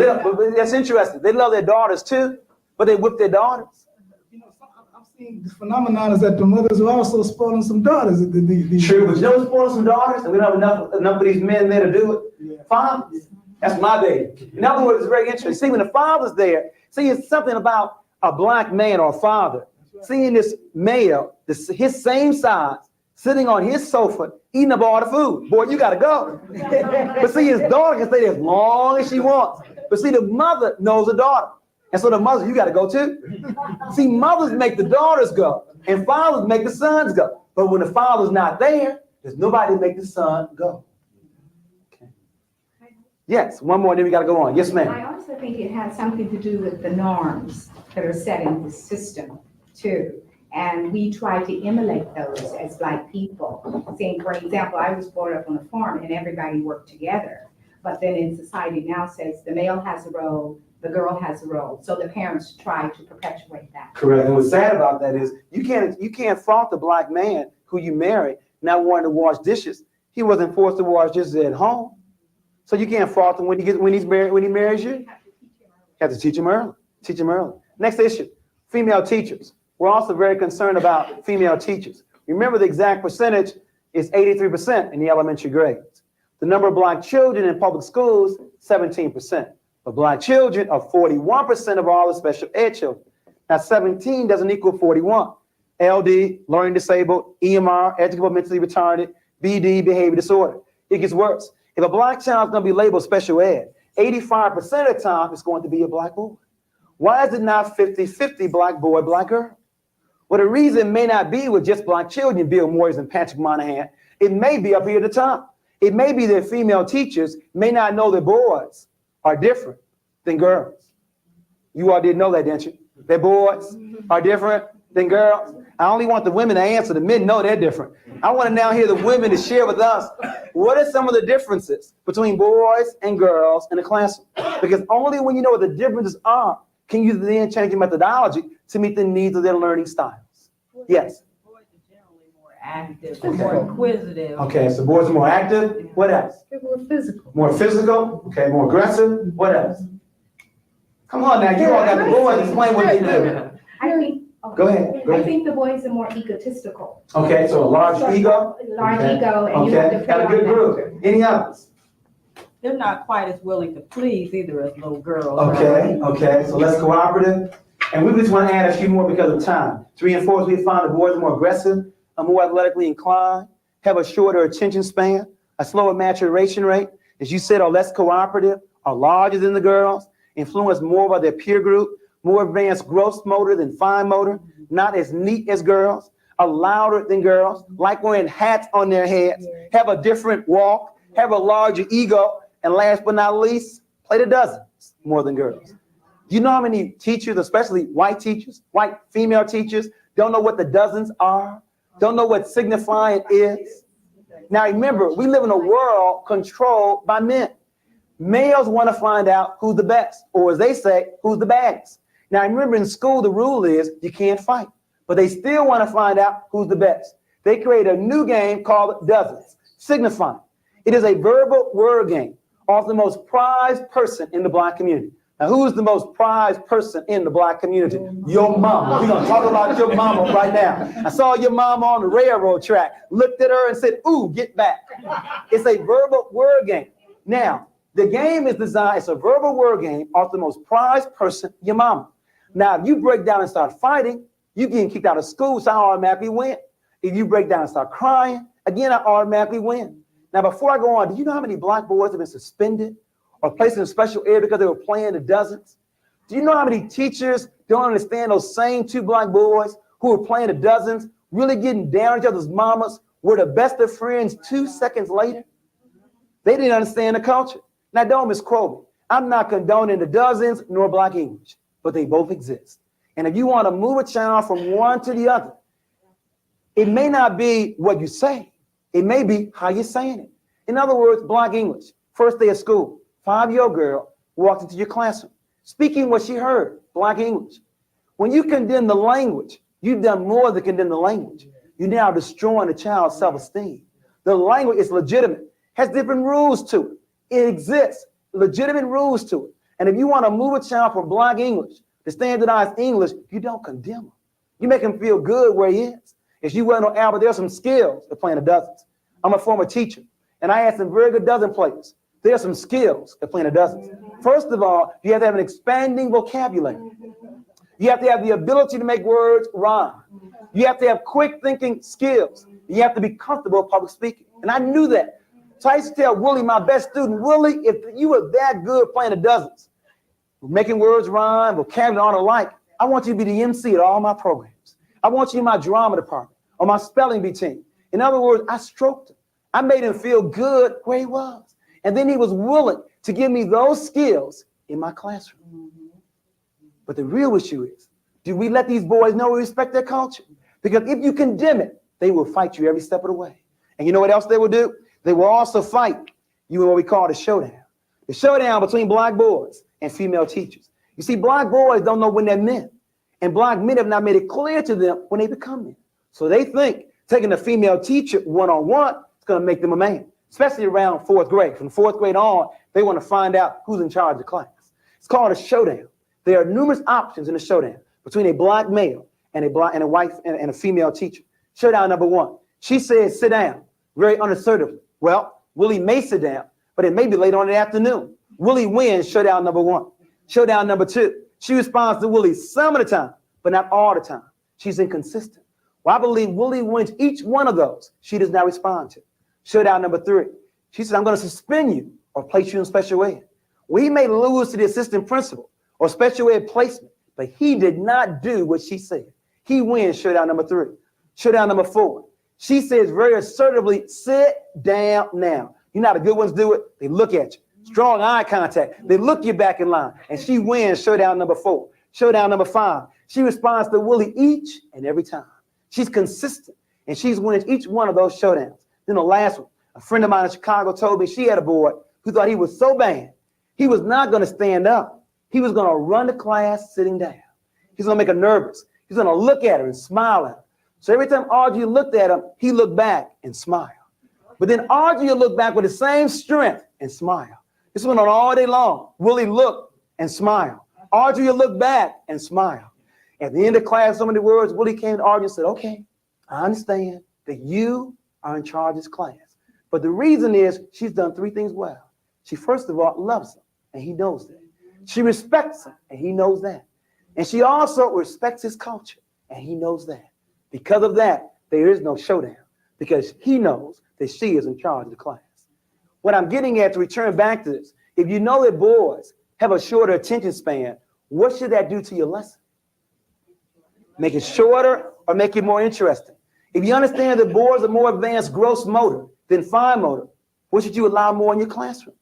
G: that's interesting. They love their daughters too, but they whip their daughters.
O: You know, I'm seeing this phenomenon is that the mothers are also spoiling some daughters.
G: True, but you don't spoil some daughters, and we don't have enough of these men there to do it. Yeah. Fathers, that's my baby. In other words, it's very interesting. See, when the father's there, see, it's something about a black man or father, seeing this male, his same size, sitting on his sofa, eating up all the food. Boy, you gotta go. But see, his daughter can stay there as long as she wants. But see, the mother knows the daughter. And so the mother, you gotta go too. See, mothers make the daughters go, and fathers make the sons go. But when the father's not there, there's nobody to make the son go. Okay. Yes, one more, then we gotta go on. Yes, ma'am.
J: I also think it has something to do with the norms that are set in the system too. And we try to emulate those as Black people. Saying, for example, I was brought up on a farm and everybody worked together. But then in society now says the male has a role, the girl has a role. So the parents try to perpetuate that.
G: Correct. And what's sad about that is you can't fault the black man who you married not wanting to wash dishes. He wasn't forced to wash dishes at home. So you can't fault him when he marries you. You have to teach him early. Teach him early. Next issue, female teachers. We're also very concerned about female teachers. Remember, the exact percentage is 83% in the elementary grades. The number of Black children in public schools, 17%. But Black children are 41% of all the special ed children. Now, 17 doesn't equal 41. LD, learning disabled, EMR, educable mentally retarded, BD, behavior disorder. It gets worse. If a Black child is going to be labeled special ed, 85% of the time it's going to be a Black boy. Why is it not 50-50 Black boy, Black girl? Well, the reason may not be with just Black children, Bill Moyers and Patrick Monahan. It may be up here at the top. It may be that female teachers may not know that boys are different than girls. You all didn't know that, didn't you? That boys are different than girls. I only want the women to answer. The men know they're different. I want to now hear the women to share with us what are some of the differences between boys and girls in the classroom. Because only when you know what the differences are can you then change your methodology to meet the needs of their learning styles. Yes?
N: Boys are generally more active, more inquisitive.
G: Okay, so boys are more active. What else?
N: They're more physical.
G: More physical. Okay, more aggressive. What else? Come on now, you all got the boys explain what they do.
J: I think.
G: Go ahead.
J: I think the boys are more egotistical.
G: Okay, so a large ego.
J: Large
G: okay.
J: ego, and you have to
G: got a good group. Any others?
N: They're not quite as willing to please either as little girls.
G: Okay, so less cooperative. And we just want to add a few more because of time. To reinforce, we found the boys are more aggressive, are more athletically inclined, have a shorter attention span, a slower maturation rate, as you said, are less cooperative, are larger than the girls, influenced more by their peer group, more advanced gross motor than fine motor, not as neat as girls, are louder than girls, like wearing hats on their heads, have a different walk, have a larger ego, and last but not least, play the dozens more than girls. You know how many teachers, especially white teachers, white female teachers, don't know what the dozens are, don't know what signifying is? Now remember, we live in a world controlled by men. Males want to find out who's the best, or as they say, who's the baddest. Now remember, in school, the rule is you can't fight, but they still want to find out who's the best. They create a new game called dozens, signifying. It is a verbal word game of the most prized person in the Black community. Now, who's the most prized person in the Black community? Your mama. We're going to talk about your mama right now. I saw your mama on the railroad track, looked at her and said, ooh, get back. It's a verbal word game. Now, the game is designed, it's a verbal word game of the most prized person, your mama. Now, if you break down and start fighting, you getting kicked out of school, so I automatically win. If you break down and start crying, again, I automatically win. Now, before I go on, do you know how many Black boys have been suspended or placed in special ed because they were playing the dozens? Do you know how many teachers don't understand those same two Black boys who were playing the dozens, really getting down on each other's mamas, were the best of friends 2 seconds later? They didn't understand the culture. Now, don't misquote me. I'm not condoning the dozens nor Black English, but they both exist. And if you want to move a child from one to the other, It may not be what you say. It may be how you're saying it. In other words, Black English. First day of school, 5-year-old girl walked into your classroom, speaking what she heard, Black English. When you condemn the language, you've done more than condemn the language. You're now destroying the child's self-esteem. The language is legitimate, has different rules to it. It exists, legitimate rules to it. And if you want to move a child from Black English to standardized English, you don't condemn him. You make him feel good where he is. If you went on Albert, there's some skills to playing the dozens. I'm a former teacher, and I had some very good dozen players. There's some skills to playing the dozens. First of all, you have to have an expanding vocabulary. You have to have the ability to make words rhyme. You have to have quick thinking skills. You have to be comfortable with public speaking. And I knew that. So I used to tell Willie, my best student, Willie, if you were that good playing the dozens, making words rhyme, vocabulary on alike, I want you to be the MC at all my programs. I want you in my drama department or my spelling bee team. In other words, I stroked him. I made him feel good where he was. And then he was willing to give me those skills in my classroom. But the real issue is, do we let these boys know we respect their culture? Because if you condemn it, they will fight you every step of the way. And you know what else they will do? They will also fight you in what we call the showdown. The showdown between Black boys and female teachers. You see, Black boys don't know when they're men. And Black men have not made it clear to them when they become men. So they think taking a female teacher one-on-one is going to make them a man, especially around 4th grade. From 4th grade on, they want to find out who's in charge of the class. It's called a showdown. There are numerous options in the showdown between a Black male and a wife and a female teacher. Showdown number 1. She says, sit down, very unassertively. Well, Willie may sit down, but it may be later on in the afternoon. Willie wins showdown number 1. Showdown number 2. She responds to Willie some of the time, but not all the time. She's inconsistent. Well, I believe Willie wins each one of those she does not respond to. Showdown number 3. She says, I'm going to suspend you or place you in special ed. Well, he may lose to the assistant principal or special ed placement, but he did not do what she said. He wins showdown number 3. Showdown number 4. She says very assertively, sit down now. You know how the good ones do it? They look at you. Strong eye contact. They look you back in line. And she wins showdown number 4. Showdown number 5. She responds to Willie each and every time. She's consistent. And she's winning each one of those showdowns. Then the last one, a friend of mine in Chicago told me she had a boy who thought he was so bad, he was not going to stand up. He was going to run to class sitting down. He's going to make her nervous. He's going to look at her and smile at her. So every time Audrey looked at him, he looked back and smiled. But then Audrey would look back with the same strength and smile. This went on all day long. Willie looked and smiled. Audrey would look back and smile. At the end of class, so many words, Willie came to Audrey and said, okay, I understand that you are in charge of this class. But the reason is she's done 3 things well. She, first of all, loves him, and he knows that. She respects him, and he knows that. And she also respects his culture, and he knows that. Because of that, there is no showdown, because he knows that she is in charge of the class. What I'm getting at, to return back to this, if you know that boys have a shorter attention span, what should that do to your lesson? Make it shorter or make it more interesting? If you understand that boys are more advanced gross motor than fine motor, what should you allow more in your classroom?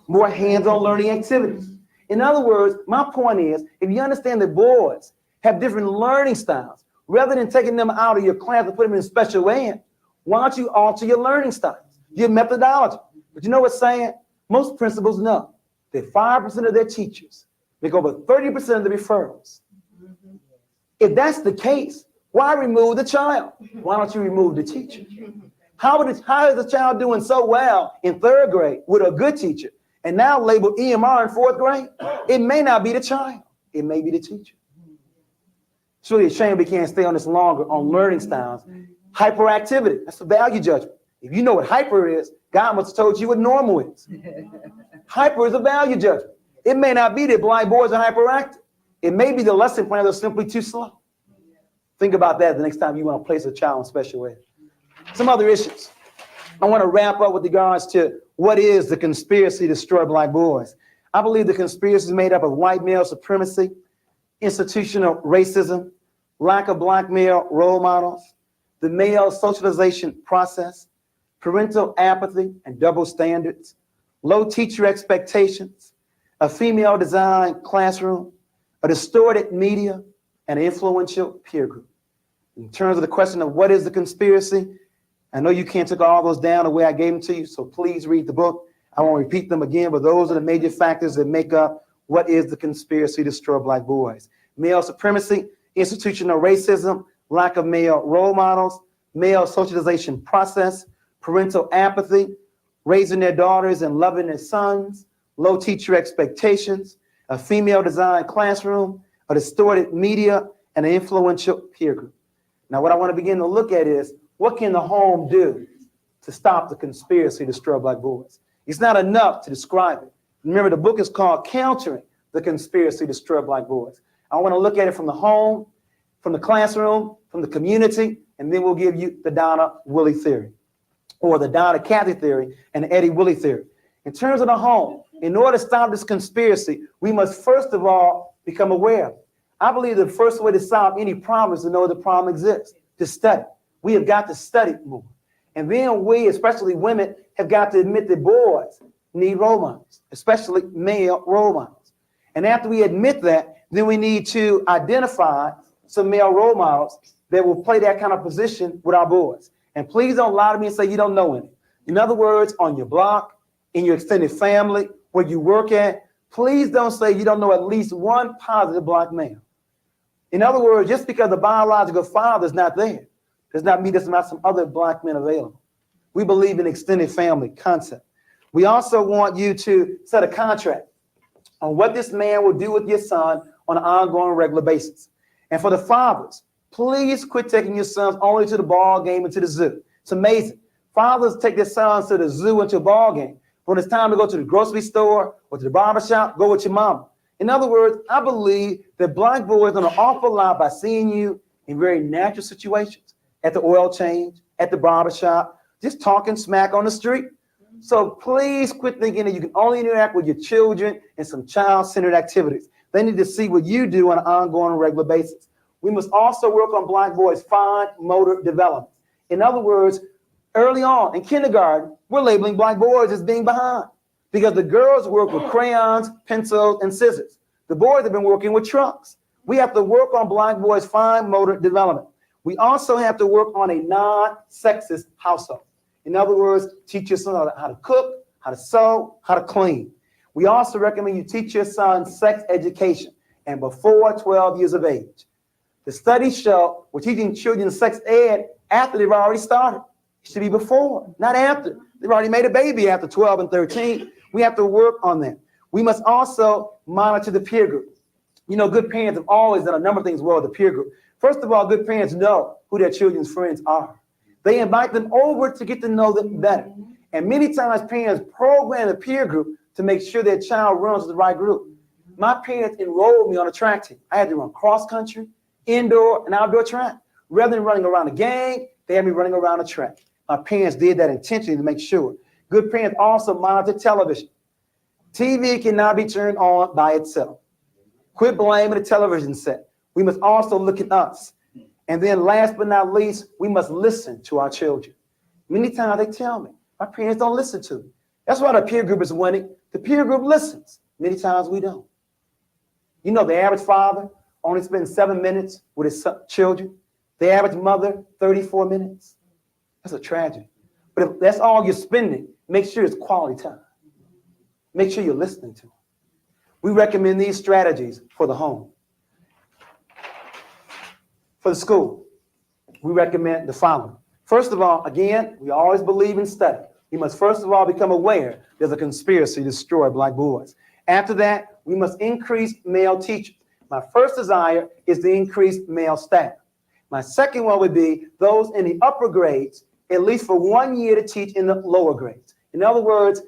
G: More hands-on learning activities. In other words, my point is, if you understand that boys have different learning styles, rather than taking them out of your class and put them in special ed, why don't you alter your learning styles, your methodology? But you know what's saying? Most principals know that 5% of their teachers make over 30% of the referrals. If that's the case, why remove the child? Why don't you remove the teacher? How is the child doing so well in 3rd grade with a good teacher and now labeled EMR in 4th grade? It may not be the child. It may be the teacher. It's really a shame we can't stay on this longer on learning styles. Hyperactivity, that's a value judgment. If you know what hyper is, God must have told you what normal is. Hyper is a value judgment. It may not be that blind boys are hyperactive. It may be the lesson plans are simply too slow. Think about that the next time you want to place a child in special ed. Some other issues. I want to wrap up with regards to what is the conspiracy to destroy Black boys. I believe the conspiracy is made up of white male supremacy, institutional racism, lack of Black male role models, the male socialization process, parental apathy and double standards, low teacher expectations, a female designed classroom, a distorted media, and an influential peer group. In terms of the question of what is the conspiracy, I know you can't take all those down the way I gave them to you, so please read the book. I won't repeat them again, but those are the major factors that make up what is the conspiracy to destroy black boys. Male supremacy, institutional racism, lack of male role models, male socialization process, parental apathy, raising their daughters and loving their sons, low teacher expectations, a female designed classroom, a distorted media, and an influential peer group. Now, what I want to begin to look at is, what can the home do to stop the conspiracy to destroy black boys? It's not enough to describe it. Remember, the book is called Countering the Conspiracy to Destroy Black Boys. I want to look at it from the home, from the classroom, from the community, and then we'll give you the Donna Willie theory, or the Donna Cathy theory and the Eddie Willie theory. In terms of the home, in order to stop this conspiracy, we must first of all become aware. I believe the first way to solve any problem is to know the problem exists, to study. We have got to study more. And then we, especially women, have got to admit that boys need role models, especially male role models. And after we admit that, then we need to identify some male role models that will play that kind of position with our boys. And please don't lie to me and say you don't know any. In other words, on your block, in your extended family, where you work at, please don't say you don't know at least one positive black male. In other words, just because the biological father is not there, does not mean there's not some other black men available. We believe in extended family concept. We also want you to set a contract on what this man will do with your son on an ongoing, regular basis. And for the fathers, please quit taking your sons only to the ball game and to the zoo. It's amazing. Fathers take their sons to the zoo and to a ball game. When it's time to go to the grocery store or to the barbershop, go with your mama. In other words, I believe that black boys learn an awful lot by seeing you in very natural situations, at the oil change, at the barbershop, just talking smack on the street. So please quit thinking that you can only interact with your children in some child-centered activities. They need to see what you do on an ongoing, regular basis. We must also work on black boys' fine motor development. In other words, early on in kindergarten, we're labeling black boys as being behind because the girls work with crayons, pencils, and scissors. The boys have been working with trucks. We have to work on black boys' fine motor development. We also have to work on a non-sexist household. In other words, teach your son how to cook, how to sew, how to clean. We also recommend you teach your son sex education and before 12 years of age. The studies show we're teaching children sex ed after they've already started. It should be before, not after. They've already made a baby after 12 and 13. We have to work on that. We must also monitor the peer group. You know, good parents have always done a number of things well with the peer group. First of all, good parents know who their children's friends are. They invite them over to get to know them better. And many times parents program the peer group to make sure their child runs with the right group. My parents enrolled me on a track team. I had to run cross country, indoor and outdoor track. Rather than running around a gang, they had me running around a track. My parents did that intentionally to make sure. Good parents also monitor television. TV cannot be turned on by itself. Quit blaming the television set. We must also look at us. And then last but not least, we must listen to our children. Many times they tell me, my parents don't listen to me. That's why the peer group is winning. The peer group listens. Many times we don't. You know, the average father only spends 7 minutes with his children. The average mother, 34 minutes. That's a tragedy. But if that's all you're spending, make sure it's quality time. Make sure you're listening to them. We recommend these strategies for the home. For the school, we recommend the following. First of all, again, we always believe in study. We must first of all become aware there's a conspiracy to destroy black boys. After that, we must increase male teachers. My first desire is to increase male staff. My second one would be those in the upper grades, at least for 1 year to teach in the lower grades. In other words,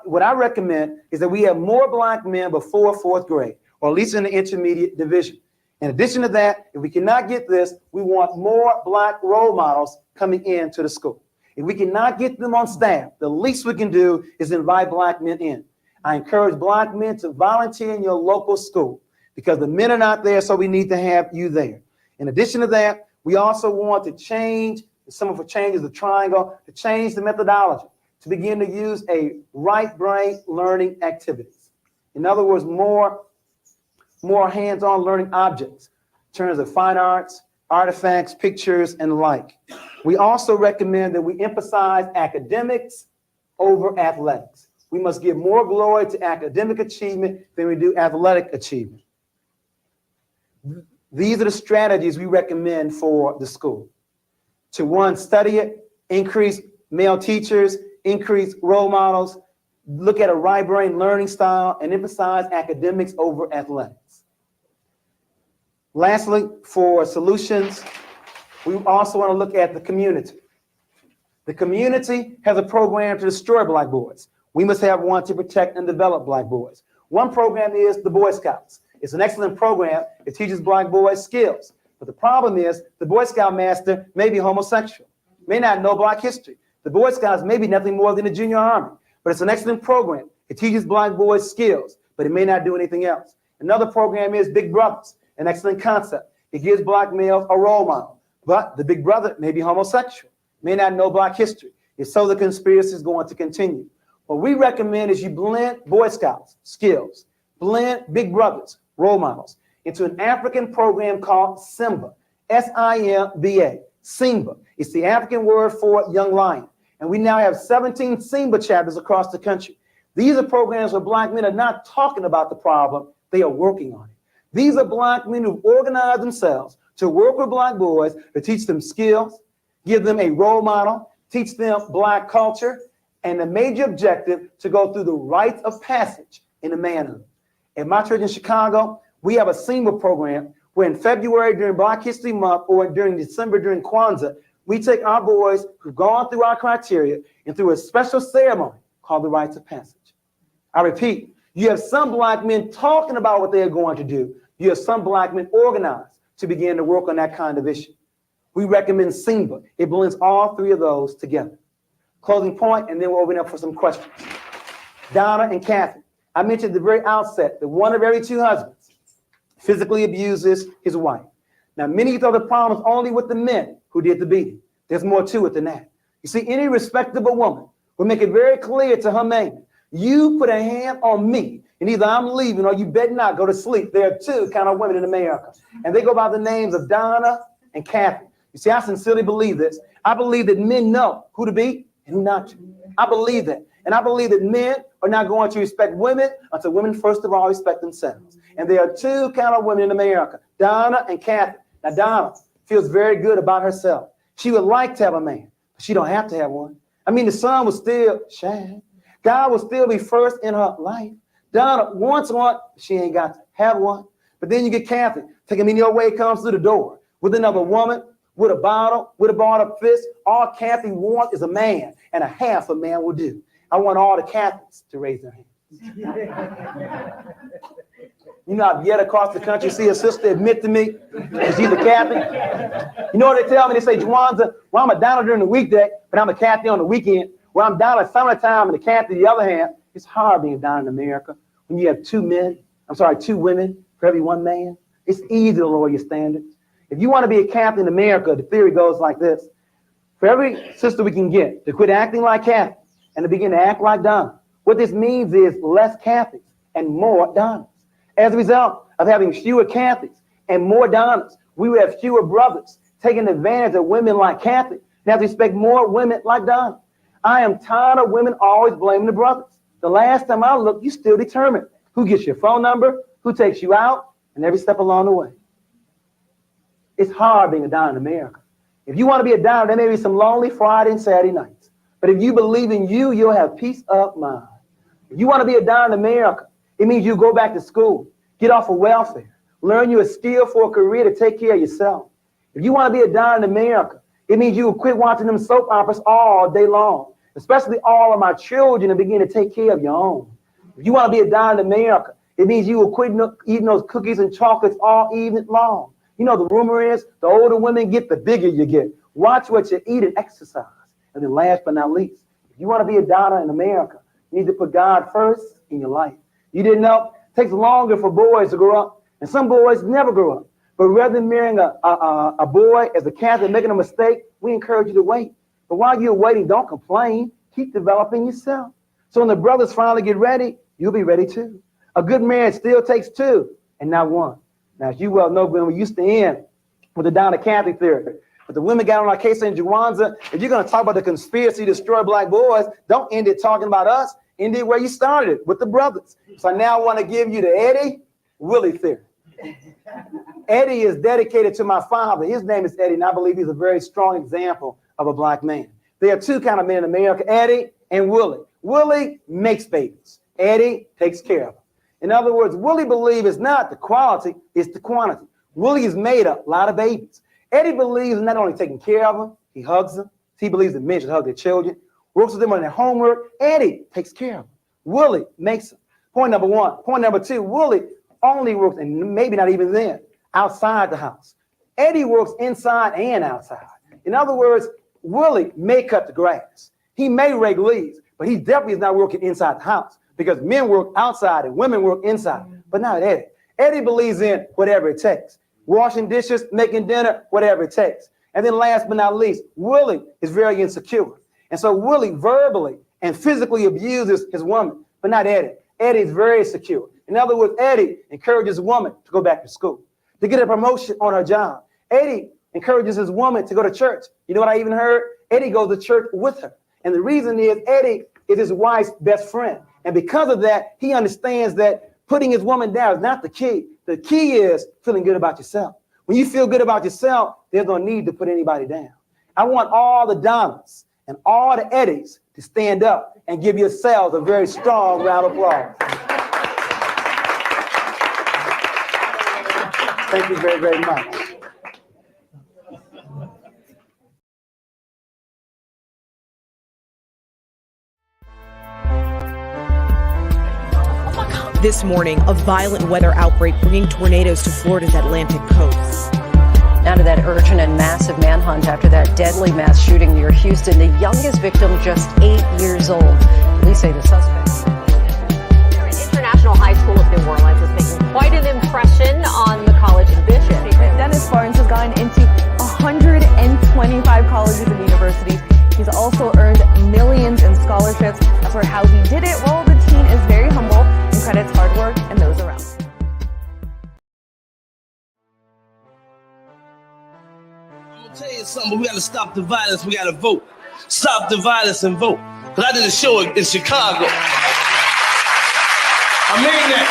G: what I recommend is that we have more black men before 4th grade, or at least in the intermediate division. In addition to that, if we cannot get this, we want more black role models coming into the school. If we cannot get them on staff, the least we can do is invite black men in. I encourage black men to volunteer in your local school because the men are not there, so we need to have you there. In addition to that, we also want to change, some of the changes, the triangle, to change the methodology, to begin to use a right brain learning activities. In other words, more hands-on learning objects in terms of fine arts, artifacts, pictures, and the like. We also recommend that we emphasize academics over athletics. We must give more glory to academic achievement than we do athletic achievement. These are the strategies we recommend for the school. To one, study it, increase male teachers, increase role models, look at a right brain learning style, and emphasize academics over athletics. Lastly, for solutions, we also want to look at the community. The community has a program to destroy black boys. We must have one to protect and develop black boys. One program is the Boy Scouts. It's an excellent program. It teaches black boys skills. But the problem is the Boy Scout master may be homosexual, may not know black history. The Boy Scouts may be nothing more than a junior army, but it's an excellent program. It teaches black boys skills, but it may not do anything else. Another program is Big Brothers, an excellent concept. It gives black males a role model, but the big brother may be homosexual, may not know black history. If so, the conspiracy is going to continue. What we recommend is you blend Boy Scouts skills, blend Big Brothers role models into an African program called Simba, S-I-M-B-A, Simba. It's the African word for young lion. And we now have 17 Simba chapters across the country. These are programs where black men are not talking about the problem, they are working on it. These are black men who organize themselves to work with black boys to teach them skills, give them a role model, teach them black culture, and the major objective to go through the rites of passage in the manhood. At my church in Chicago, we have a Simba program where in February during Black History Month or during December during Kwanzaa, we take our boys who've gone through our criteria and through a special ceremony called the rites of passage. I repeat, you have some black men talking about what they are going to do. You have some black men organized to begin to work on that kind of issue. We recommend Simba. It blends all three of those together. Closing point, and then we'll open up for some questions. Donna and Kathy, I mentioned at the very outset that one of every two husbands physically abuses his wife. Now, many thought the problem was only with the men who did the beating. There's more to it than that. You see, any respectable woman will make it very clear to her man, you put a hand on me, and either I'm leaving or you better not go to sleep. There are two kind of women in America, and they go by the names of Donna and Kathy. You see, I sincerely believe this. I believe that men know who to beat and who not to. I believe that. And I believe that men are not going to respect women until women, first of all, respect themselves. And there are two kind of women in America, Donna and Kathy. Now, Donna feels very good about herself. She would like to have a man, but she don't have to have one. I mean, the sun will still shine. God will still be first in her life. Donna wants one, she ain't got to have one. But then you get Kathy, taking me your way, comes through the door with another woman, with a bottle, with a balled up fist. All Kathy wants is a man, and a half a man will do. I want all the Catholics to raise their hands. You know, I've yet across the country see a sister admit to me that she's a Catholic. You know what they tell me? They say, Jawanza, well, I'm a Donna during the weekday, but I'm a Catholic on the weekend. Well, I'm Donna summertime and a Catholic the other hand. It's hard being Donna in America when you have two women for every one man. It's easy to lower your standards. If you want to be a Catholic in America, the theory goes like this. For every sister we can get to quit acting like Catholics and to begin to act like Donna, what this means is less Catholics and more Donnas. As a result of having fewer Catholics and more Donnas, we would have fewer brothers taking advantage of women like Kathy and have to expect more women like Donna. I am tired of women always blaming the brothers. The last time I looked, you still determined who gets your phone number, who takes you out, and every step along the way. It's hard being a Donna in America. If you want to be a Donna, there may be some lonely Friday and Saturday nights. But if you believe in you, you'll have peace of mind. If you want to be a Donna in America, it means you go back to school, get off of welfare, learn you a skill for a career to take care of yourself. If you want to be a Donna in America, it means you will quit watching them soap operas all day long, especially all of my children, and begin to take care of your own. If you want to be a Donna in America, it means you will quit eating those cookies and chocolates all evening long. You know, the rumor is the older women get, the bigger you get. Watch what you eat and exercise. And then last but not least, if you want to be a Donna in America, you need to put God first in your life. You didn't know it takes longer for boys to grow up, and some boys never grow up. But rather than marrying a boy as a Catholic making a mistake, we encourage you to wait. But while you're waiting, don't complain. Keep developing yourself. So when the brothers finally get ready, you'll be ready too. A good marriage still takes two and not one. Now, as you well know, when we used to end with the Donna Catholic theory. But the women got on our case in Jawanza. If you're going to talk about the conspiracy to destroy black boys, don't end it talking about us. End it where you started it, with the brothers. So I now want to give you the Eddie Willie theory. Eddie is dedicated to my father. His name is Eddie, and I believe he's a very strong example of a black man. There are two kind of men in America, Eddie and Willie. Willie makes babies. Eddie takes care of them. In other words, Willie believes it's not the quality, it's the quantity. Willie has made a lot of babies. Eddie believes in not only taking care of them, he hugs them. He believes that men should hug their children, works with them on their homework. Eddie takes care of them. Willie makes them. Point number one. Point number two, Willie only works, and maybe not even then, outside the house. Eddie works inside and outside. In other words, Willie may cut the grass. He may rake leaves, but he definitely is not working inside the house because men work outside and women work inside, but not Eddie. Eddie believes in whatever it takes. Washing dishes, making dinner, whatever it takes. And then last but not least, Willie is very insecure. And so Willie verbally and physically abuses his woman, but not Eddie. Eddie is very secure. In other words, Eddie encourages a woman to go back to school, to get a promotion on her job. Eddie encourages his woman to go to church. You know what I even heard? Eddie goes to church with her. And the reason is Eddie is his wife's best friend. And because of that, he understands that putting his woman down is not the key. The key is feeling good about yourself. When you feel good about yourself, there's no need to put anybody down. I want all the Donnas and all the Eddies to stand up and give yourselves a very strong round of applause. Thank you very, very much.
A: This morning, a violent weather outbreak bringing tornadoes to Florida's Atlantic coast.
B: Now to that urgent and massive manhunt after that deadly mass shooting near Houston. The youngest victim, just 8 years old. Police say the suspect.
C: International High School of New Orleans is making quite an impression on the college admission.
D: Dennis Barnes has gone into 125 colleges and universities. He's also earned millions in scholarships. As for how he did it, well, the teen is very humble and credits hard work and those around.
P: I'm gonna tell you something, but we gotta stop the violence, we gotta vote. Stop the violence and vote. Because I did a show in Chicago. I mean that.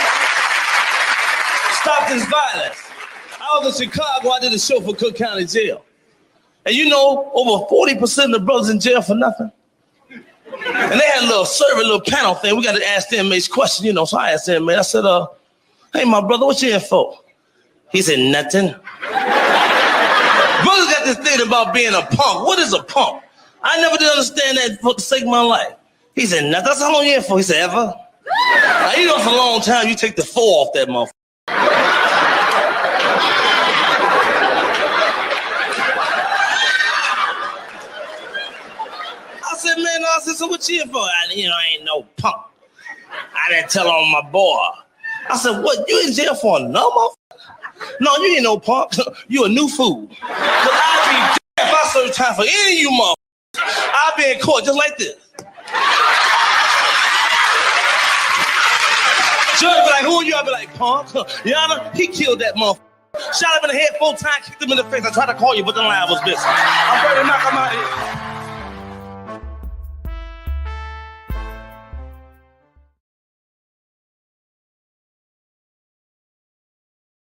P: Stop this violence. I was in Chicago, I did a show for Cook County Jail. And you know, over 40% of the brothers in jail for nothing. And they had a little survey, a little panel thing. We got to ask the inmates questions, you know. So I asked the inmate, I said, hey, my brother, what you in for? He said, nothing. Brothers got this thing about being a punk. What is a punk? I never did understand that for the sake of my life. He said, nothing. That's how long you in for? He said, ever? Now, you know, for a long time, you take the 4 off that motherfucker. I said, so what you in for? I ain't no punk. I didn't tell on my boy. I said, what, you in jail for no motherfucker? No, you ain't no punk. You a new fool. Cause I'd be dead if I serve time for any of you motherfuckers. I'll be in court just like this. Judge be like, who are you? I'll be like, punk. Your Honor, he killed that motherfucker. Shot him in the head 4 times, kicked him in the face. I tried to call you, but the line was missing. I'm ready to knock him out here.